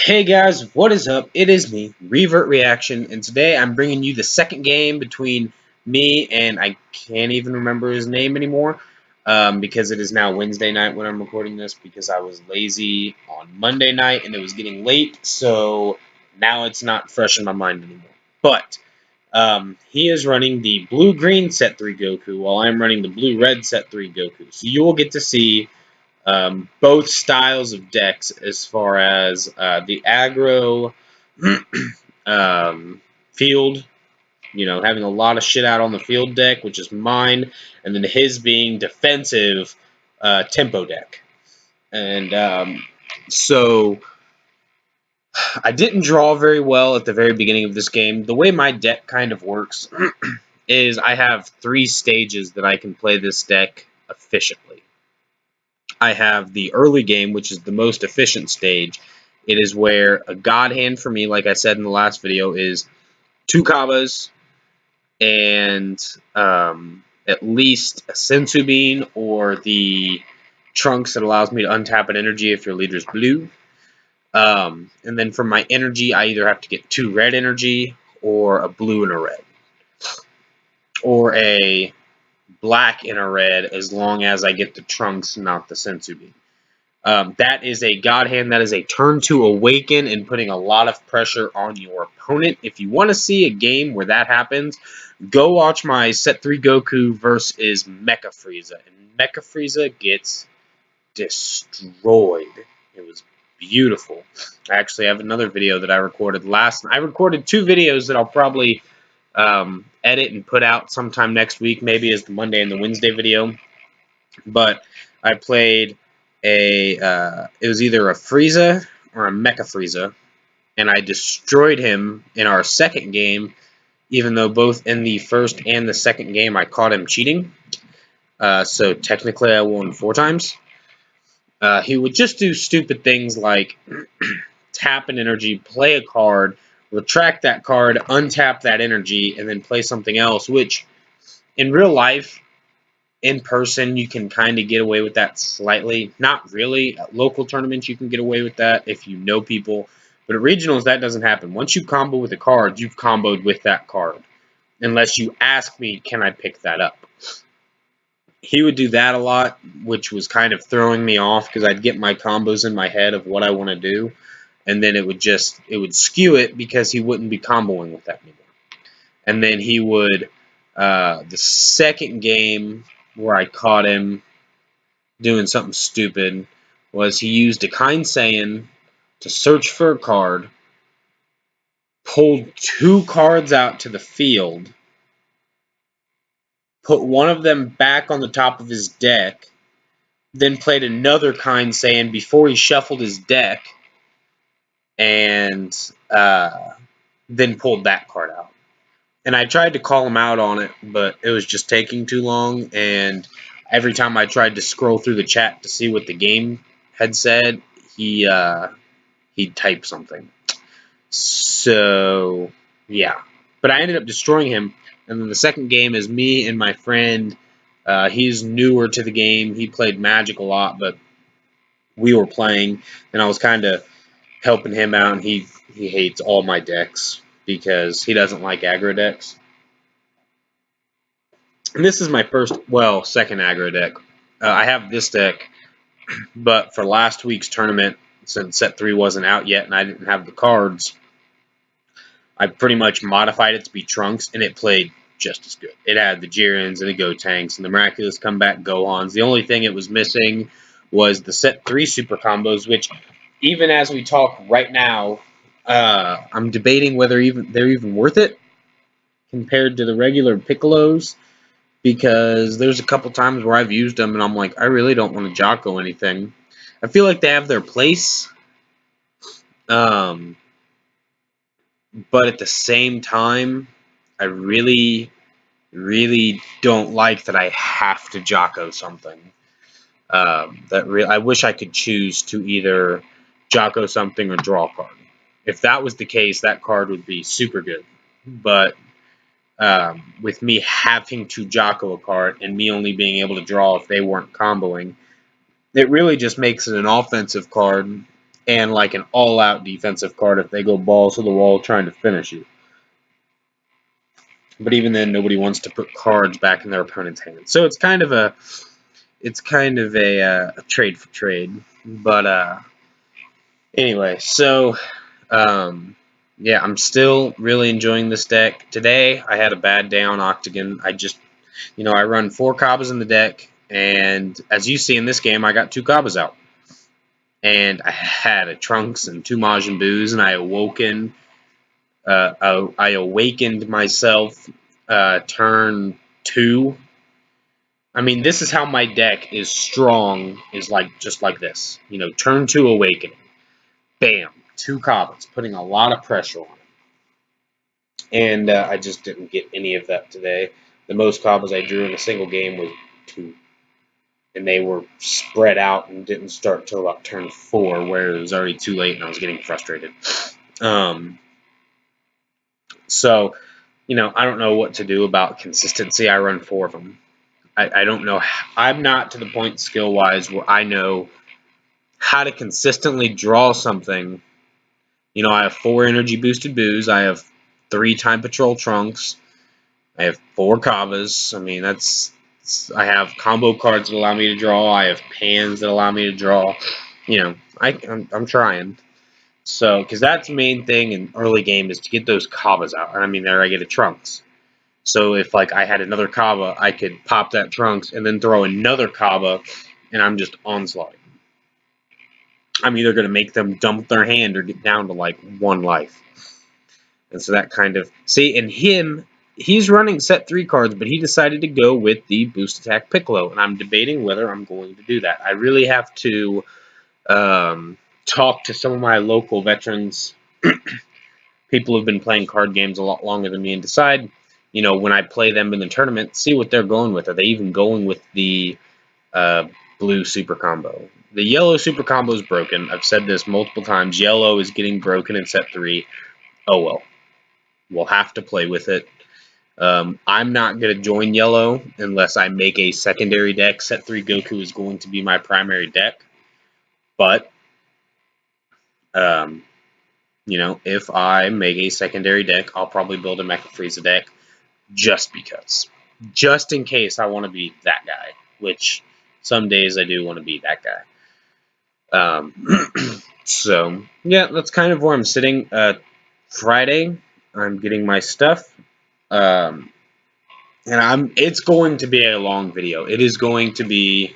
Hey guys, what is up? It is me, Revert Reaction, and today I'm bringing you the second game between me and I can't even remember his name anymore because it is now Wednesday night when I'm recording this because I was lazy on Monday night and it was getting late, so now it's not fresh in my mind anymore. But he is running the blue-green set 3 Goku while I'm running the blue-red set 3 Goku. So you will get to see both styles of decks as far as the aggro field, having a lot of shit out on the field deck, which is mine, and then his being defensive tempo deck. And so I didn't draw very well at the very beginning of this game. The way my deck kind of works is I have 3 stages that I can play this deck efficiently. I have the early game, which is the most efficient stage. It is where a god hand for me, like I said in the last video, is 2 Kabas and at least a Sensu Bean or the Trunks that allows me to untap an energy if your leader's blue. And then for my energy, I either have to get 2 red energy or a blue and a red. Or a black and a red as long as I get the Trunks, not the Sensu Bean. That is a God Hand. That is a turn to awaken and putting a lot of pressure on your opponent. If you want to see a game where that happens, go watch my Set 3 Goku versus Mecha Frieza. And Mecha Frieza gets destroyed. It was beautiful. I actually have another video that I recorded last night. I recorded 2 videos that I'll probably edit and put out sometime next week, maybe as the Monday and the Wednesday video. But I played it was either a Frieza or a Mecha Frieza, and I destroyed him in our second game, even though both in the first and the second game I caught him cheating. So technically I won 4 times. He would just do stupid things like tap an energy, play a card, retract that card, untap that energy, and then play something else, which in real life, in person, you can kind of get away with that slightly. Not really. At local tournaments, you can get away with that if you know people. But at regionals, that doesn't happen. Once you combo with a card, you've comboed with that card. Unless you ask me, can I pick that up? He would do that a lot, which was kind of throwing me off because I'd get my combos in my head of what I want to do. And then it would skew it because he wouldn't be comboing with that anymore. And then he would, the second game where I caught him doing something stupid was he used a Kind Saiyan to search for a card, pulled 2 cards out to the field, put one of them back on the top of his deck, then played another Kind Saiyan before he shuffled his deck, and then pulled that card out. And I tried to call him out on it, but it was just taking too long, and every time I tried to scroll through the chat to see what the game had said, he'd type something. So, yeah. But I ended up destroying him, and then the second game is me and my friend. He's newer to the game. He played Magic a lot, but we were playing, and I was kind of helping him out, and he hates all my decks because he doesn't like aggro decks. And this is my second aggro deck. I have this deck, but for last week's tournament, since set 3 wasn't out yet and I didn't have the cards, I pretty much modified it to be Trunks, and it played just as good. It had the Jirins and the Gotenks and the Miraculous Comeback Gohans. The only thing it was missing was the set 3 super combos, which even as we talk right now, I'm debating whether they're even worth it compared to the regular Piccolos, because there's a couple times where I've used them and I'm like, I really don't want to Jocko anything. I feel like they have their place, but at the same time, I really, really don't like that I have to Jocko something. I wish I could choose to either Jocko something or draw a card. If that was the case, that card would be super good. But with me having to Jocko a card and me only being able to draw if they weren't comboing, it really just makes it an offensive card and like an all-out defensive card if they go balls to the wall trying to finish you. But even then, nobody wants to put cards back in their opponent's hand. So it's kind of a trade for trade. But anyway, so yeah, I'm still really enjoying this deck. Today, I had a bad day on Octagon. I run 4 Kabas in the deck, and as you see in this game, I got 2 Kabas out. And I had a Trunks and 2 Majin Boos, and I awakened myself turn 2. I mean, this is how my deck is strong, is like just like this. Turn 2 awakening. Bam, 2 Kabas, putting a lot of pressure on it. And I just didn't get any of that today. The most Kabas I drew in a single game was 2. And they were spread out and didn't start till about turn 4, where it was already too late and I was getting frustrated. So, I don't know what to do about consistency. I run 4 of them. I don't know. I'm not to the point skill-wise where I know how to consistently draw something. I have 4 energy boosted Boos. I have 3 Time Patrol Trunks. I have 4 Kabas. I mean, I have combo cards that allow me to draw. I have pans that allow me to draw. I'm trying. So, because that's the main thing in early game is to get those Kabas out. And I mean, there I get a Trunks. So if I had another Kaba, I could pop that Trunks and then throw another Kaba, and I'm just onslaughting. I'm either going to make them dump their hand or get down to like 1 life. And so that kind of and he's running set 3 cards, but he decided to go with the boost attack Piccolo, and I'm debating whether I'm going to do that. I really have to talk to some of my local veterans, people who've been playing card games a lot longer than me, and decide, when I play them in the tournament, see what they're going with. Are they even going with the blue super combo? The yellow super combo is broken. I've said this multiple times. Yellow is getting broken in set 3. Oh well. We'll have to play with it. I'm not going to join yellow unless I make a secondary deck. Set 3 Goku is going to be my primary deck. But, if I make a secondary deck, I'll probably build a Mecha Frieza deck just because. Just in case I want to be that guy, which some days I do want to be that guy. So, yeah, that's kind of where I'm sitting. Friday, I'm getting my stuff. And it's going to be a long video. It is going to be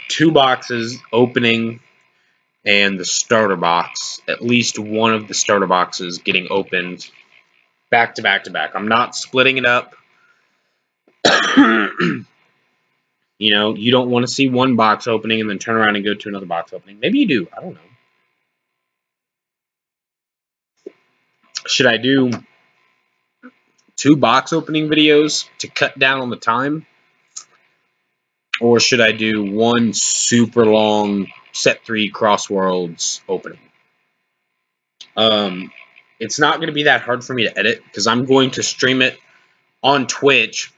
2 boxes opening and the starter box. At least one of the starter boxes getting opened back to back to back. I'm not splitting it up. You don't want to see one box opening and then turn around and go to another box opening. Maybe you do. I don't know. Should I do 2 box opening videos to cut down on the time? Or should I do 1 super long set 3 Crossworlds opening? It's not going to be that hard for me to edit because I'm going to stream it on Twitch,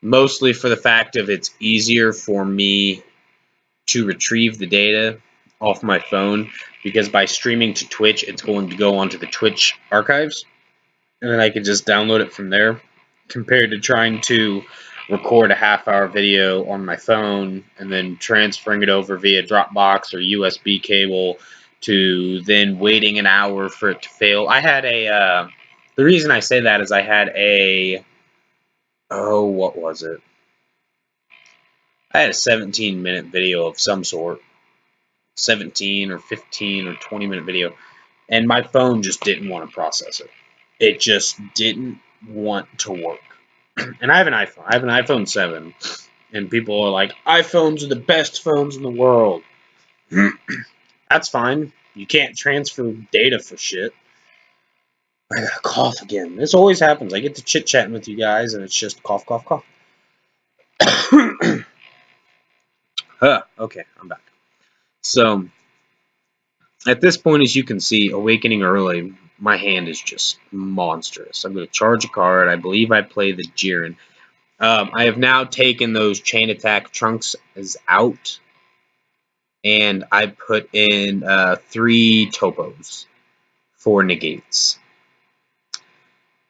mostly for the fact of it's easier for me to retrieve the data off my phone, because by streaming to Twitch, it's going to go onto the Twitch archives, and then I can just download it from there, compared to trying to record a half-hour video on my phone and then transferring it over via Dropbox or USB cable to then waiting an hour for it to fail. I had the reason I say that is I had what was it? I had a 17-minute video of some sort, 17 or 15 or 20-minute video, and my phone just didn't want to process it. It just didn't want to work. And I have an iPhone. I have an iPhone 7, and people are like, iPhones are the best phones in the world. That's fine. You can't transfer data for shit. I gotta cough again. This always happens. I get to chit-chatting with you guys, and it's just cough, cough, cough. Okay, I'm back. So, at this point, as you can see, awakening early, my hand is just monstrous. I'm going to charge a card. I believe I play the Jiren. I have now taken those chain attack Trunks as out. and I put in 3 topos, 4 negates.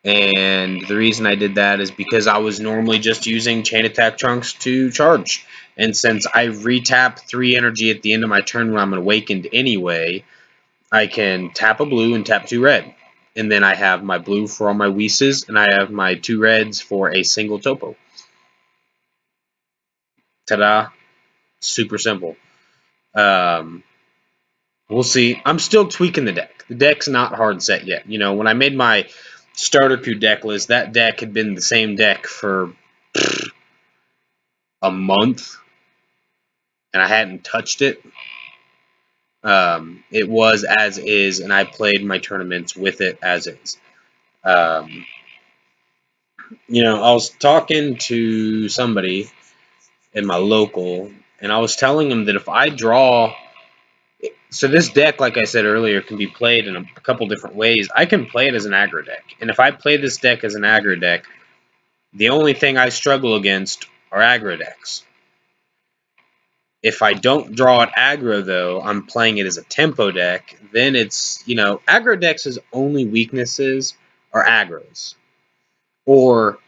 And the reason I did that is because I was normally just using Chain Attack Trunks to charge. And since I retap 3 energy at the end of my turn when I'm awakened anyway, I can tap a blue and tap 2 red. And then I have my blue for all my Whis, and I have my 2 reds for a single topo. Ta-da. Super simple. We'll see. I'm still tweaking the deck. The deck's not hard set yet. You know, when I made my starter coup deck list, that deck had been the same deck for a month, and I hadn't touched it. It was as is, and I played my tournaments with it as is. You know, I was talking to somebody in my local, and I was telling him that if I draw... So this deck, like I said earlier, can be played in a couple different ways. I can play it as an aggro deck. And if I play this deck as an aggro deck, the only thing I struggle against are aggro decks. If I don't draw it aggro, though, I'm playing it as a tempo deck, then it's, you know, aggro decks' only weaknesses are aggros. Or,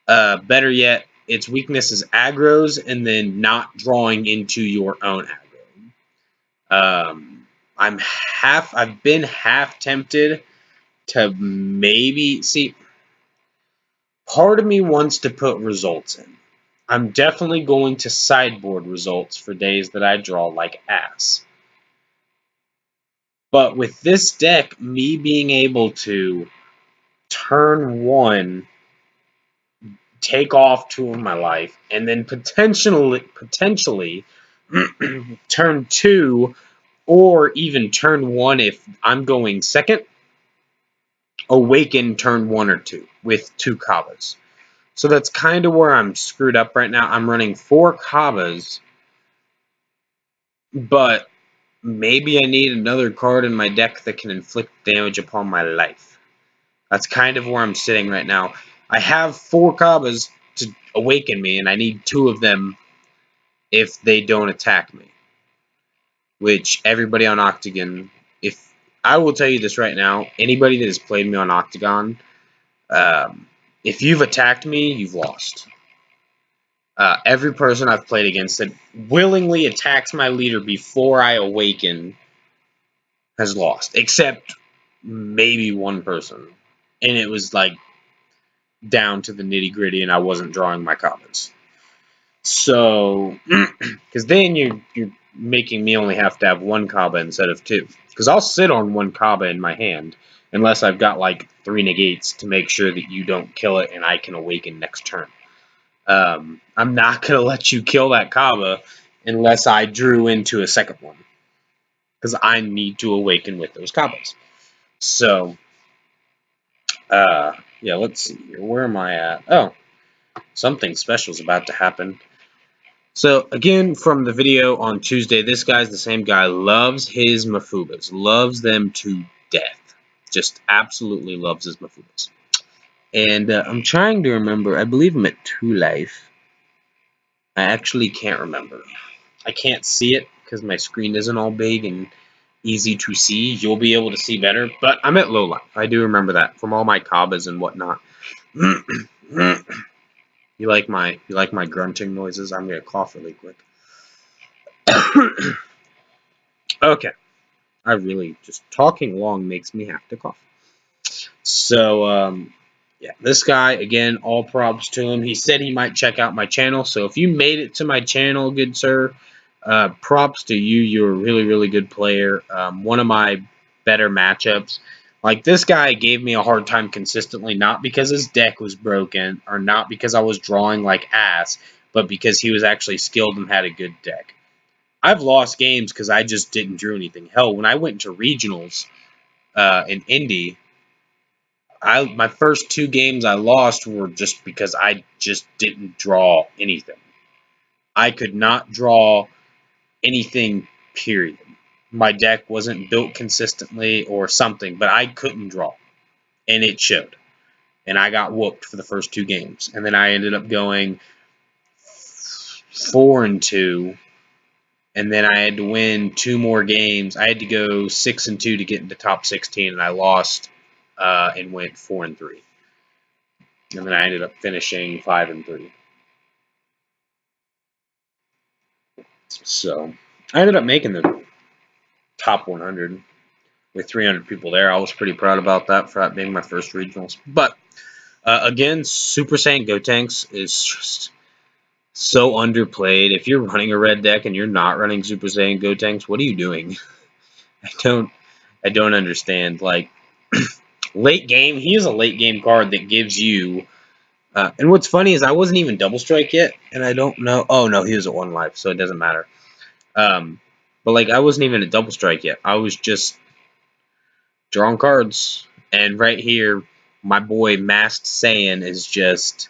better yet, its weakness is aggros and then not drawing into your own aggro. I've been half tempted to maybe see. Part of me wants to put results in. I'm definitely going to sideboard results for days that I draw like ass. But with this deck, me being able to turn 1, take off 2 of my life, and then potentially turn 2, or even turn 1 if I'm going second, awaken turn 1 or 2 with 2 Kabbas. So that's kind of where I'm screwed up right now. I'm running 4 Kabbas, but maybe I need another card in my deck that can inflict damage upon my life. That's kind of where I'm sitting right now. I have 4 Kabbas to awaken me, and I need 2 of them if they don't attack me. Which everybody on Octagon, if I will tell you this right now, anybody that has played me on Octagon, if you've attacked me, you've lost. Every person I've played against that willingly attacks my leader before I awaken has lost, except maybe 1 person, and it was like down to the nitty gritty, and I wasn't drawing my Kabbas. So, because then you're making me only have to have 1 Kabba instead of 2. Because I'll sit on 1 Kabba in my hand unless I've got like 3 negates to make sure that you don't kill it and I can awaken next turn. I'm not going to let you kill that Kabba unless I drew into a second one. Because I need to awaken with those Kabbas. So, yeah, let's see here. Where am I at? Oh, something special is about to happen. So, again, from the video on Tuesday, this guy's the same guy, loves his Mafubas, loves them to death. Just absolutely loves his Mafubas. And I'm trying to remember, I believe I'm at 2 life. I actually can't remember. I can't see it because my screen isn't all big and easy to see. You'll be able to see better, but I'm at low life. I do remember that from all my Kabbas and whatnot. You like my grunting noises? I'm gonna cough really quick. Okay. I really, just talking long makes me have to cough. So, yeah, this guy, again, all props to him. He said he might check out my channel. So if you made it to my channel, good sir, props to you. You're a really, really good player. One of my better matchups. Like, this guy gave me a hard time consistently, not because his deck was broken or not because I was drawing like ass, but because he was actually skilled and had a good deck. I've lost games because I just didn't draw anything. Hell, when I went to regionals in Indy, my first 2 games I lost were just because I just didn't draw anything. I could not draw anything, period. My deck wasn't built consistently or something, but I couldn't draw. And it showed. And I got whooped for the first 2 games. And then I ended up going 4-2. and then I had to win 2 more games. I had to go 6-2 to get into top 16, and I lost and went 4-3. And then I ended up finishing 5-3. So I ended up making the top 100 with 300 people there. I was pretty proud about that for that being my first regionals. But again, Super Saiyan Gotenks is just so underplayed. If you're running a red deck and you're not running Super Saiyan Gotenks, what are you doing? I don't understand. Like late game, he is a late game card that gives you. And what's funny is I wasn't even double strike yet, and I don't know. Oh no, he was at 1 life, so it doesn't matter. But like I wasn't even at double strike yet. I was just drawing cards, and right here, my boy Masked Saiyan is just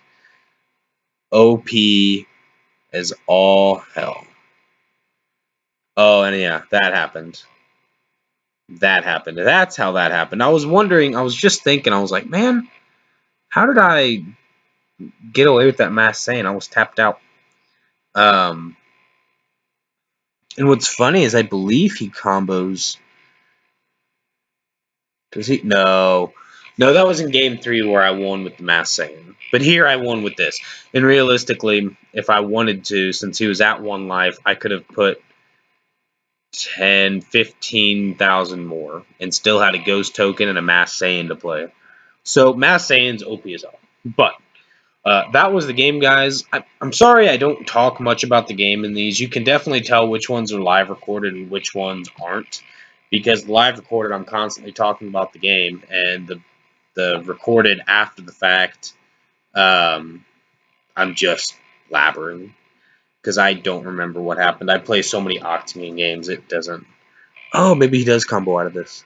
OP as all hell. Oh, and yeah, that happened. That happened. That's how that happened. I was wondering, I was just thinking, I was like, man, how did I get away with that Masked Saiyan? I was tapped out. And what's funny is I believe he combos. Does he? No. No, that was in game 3 where I won with the Masked Saiyan. But here I won with this. And realistically, if I wanted to, since he was at 1 life, I could have put 10, 15,000 more and still had a Ghost Token and a Masked Saiyan to play. So Masked Saiyan's OP as hell. But that was the game, guys. I'm sorry I don't talk much about the game in these. You can definitely tell which ones are live recorded and which ones aren't. Because live recorded, I'm constantly talking about the game, and the recorded after the fact, I'm just blabbering. Because I don't remember what happened. I play so many Octane games, it doesn't... Oh, maybe he does combo out of this.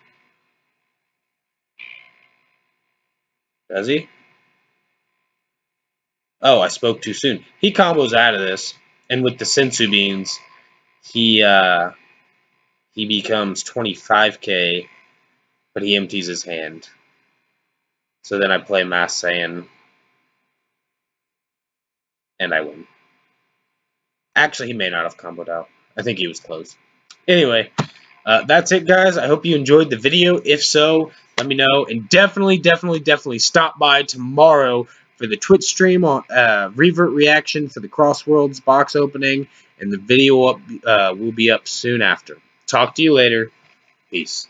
Does he? Oh, I spoke too soon. He combos out of this, and with the Sensu Beans, he becomes 25k, but he empties his hand. So then I play Masked Saiyan, and I win. Actually, he may not have comboed out. I think he was close. Anyway, that's it, guys. I hope you enjoyed the video. If so, let me know. And definitely stop by tomorrow for the Twitch stream on Revert Reaction for the Crossworlds box opening. And the video will be up soon after. Talk to you later. Peace.